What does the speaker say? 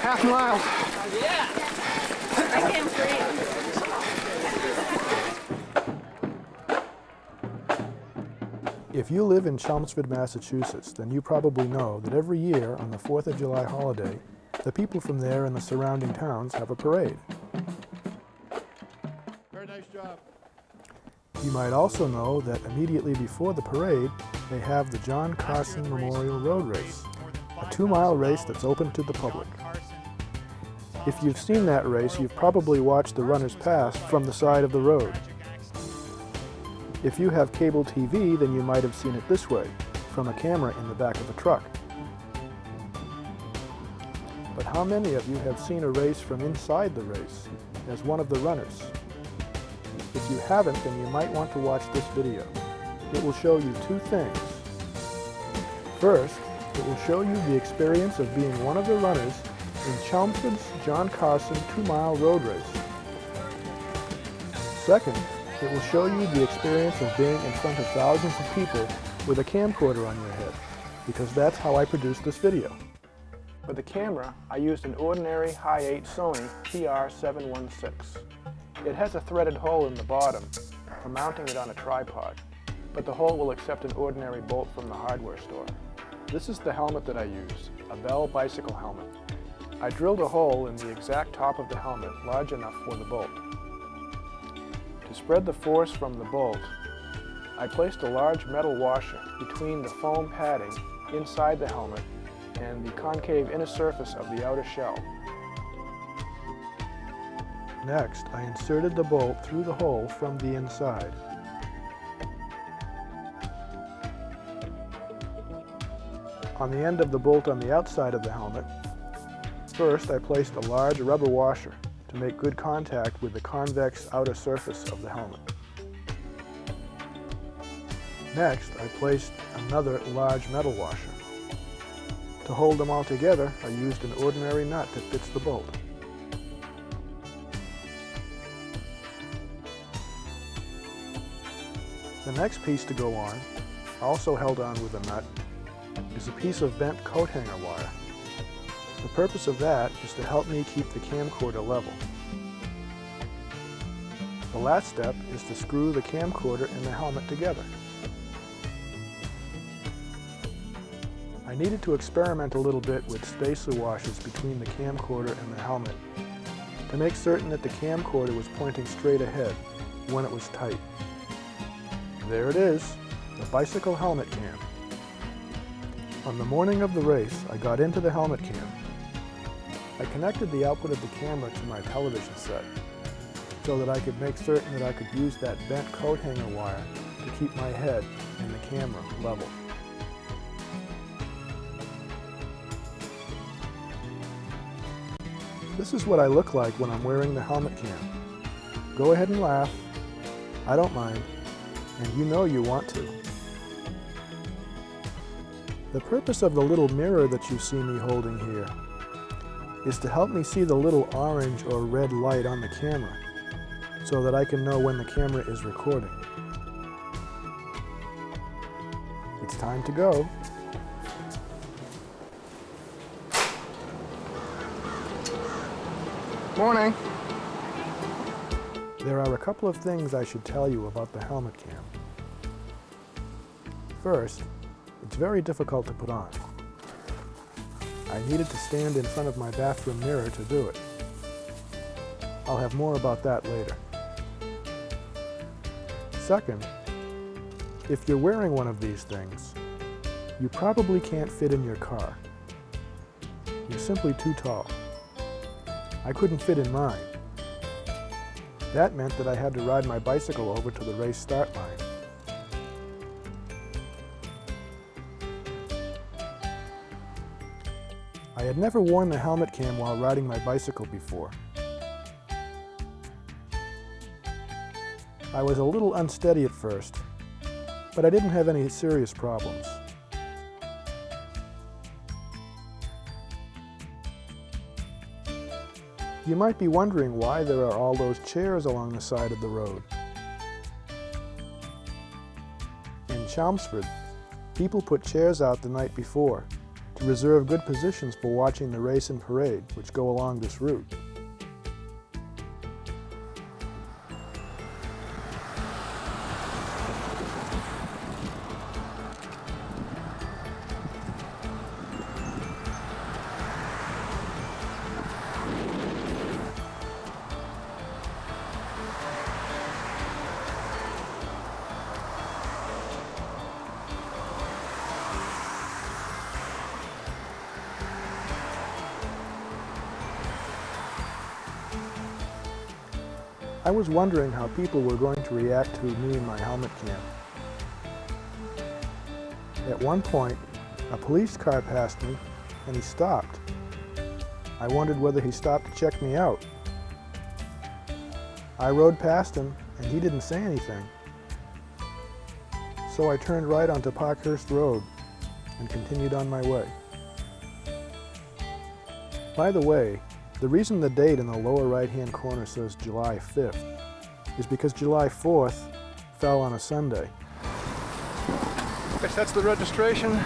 half mile. Yeah. I came free. If you live in Chelmsford, Massachusetts, then you probably know that every year on the 4th of July holiday, the people from there and the surrounding towns have a parade. Very nice job. You might also know that immediately before the parade, they have the John Carson Memorial Road Race, a 2-mile race that's open to the public. If you've seen that race, you've probably watched the runners pass from the side of the road. If you have cable TV, then you might have seen it this way, from a camera in the back of a truck. But how many of you have seen a race from inside the race, as one of the runners? If you haven't, then you might want to watch this video. It will show you two things. First, it will show you the experience of being one of the runners in Chelmsford's John Carson 2-mile road race. Second, it will show you the experience of being in front of thousands of people with a camcorder on your head, because that's how I produced this video. For the camera, I used an ordinary Hi8 Sony TR716. It has a threaded hole in the bottom for mounting it on a tripod, but the hole will accept an ordinary bolt from the hardware store. This is the helmet that I use, a Bell bicycle helmet. I drilled a hole in the exact top of the helmet large enough for the bolt. To spread the force from the bolt, I placed a large metal washer between the foam padding inside the helmet and the concave inner surface of the outer shell. Next, I inserted the bolt through the hole from the inside. On the end of the bolt on the outside of the helmet, first I placed a large rubber washer to make good contact with the convex outer surface of the helmet. Next, I placed another large metal washer. To hold them all together, I used an ordinary nut that fits the bolt. The next piece to go on, also held on with a nut, is a piece of bent coat hanger wire. The purpose of that is to help me keep the camcorder level. The last step is to screw the camcorder and the helmet together. I needed to experiment a little bit with spacer washers between the camcorder and the helmet to make certain that the camcorder was pointing straight ahead when it was tight. There it is, the bicycle helmet cam. On the morning of the race, I got into the helmet cam. I connected the output of the camera to my television set so that I could make certain that I could use that bent coat hanger wire to keep my head and the camera level. This is what I look like when I'm wearing the helmet cam. Go ahead and laugh. I don't mind, and you know you want to. The purpose of the little mirror that you see me holding here is to help me see the little orange or red light on the camera so that I can know when the camera is recording. It's time to go. Morning. There are a couple of things I should tell you about the helmet cam. First, it's very difficult to put on. I needed to stand in front of my bathroom mirror to do it. I'll have more about that later. Second, if you're wearing one of these things, you probably can't fit in your car. You're simply too tall. I couldn't fit in mine. That meant that I had to ride my bicycle over to the race start line. I had never worn the helmet cam while riding my bicycle before. I was a little unsteady at first, but I didn't have any serious problems. You might be wondering why there are all those chairs along the side of the road. In Chelmsford, people put chairs out the night before to reserve good positions for watching the race and parade which go along this route. I was wondering how people were going to react to me in my helmet cam. At one point, a police car passed me and he stopped. I wondered whether he stopped to check me out. I rode past him and he didn't say anything. So I turned right onto Parkhurst Road and continued on my way. By the way, the reason the date in the lower right-hand corner says July 5th is because July 4th fell on a Sunday. Yes, that's the registration.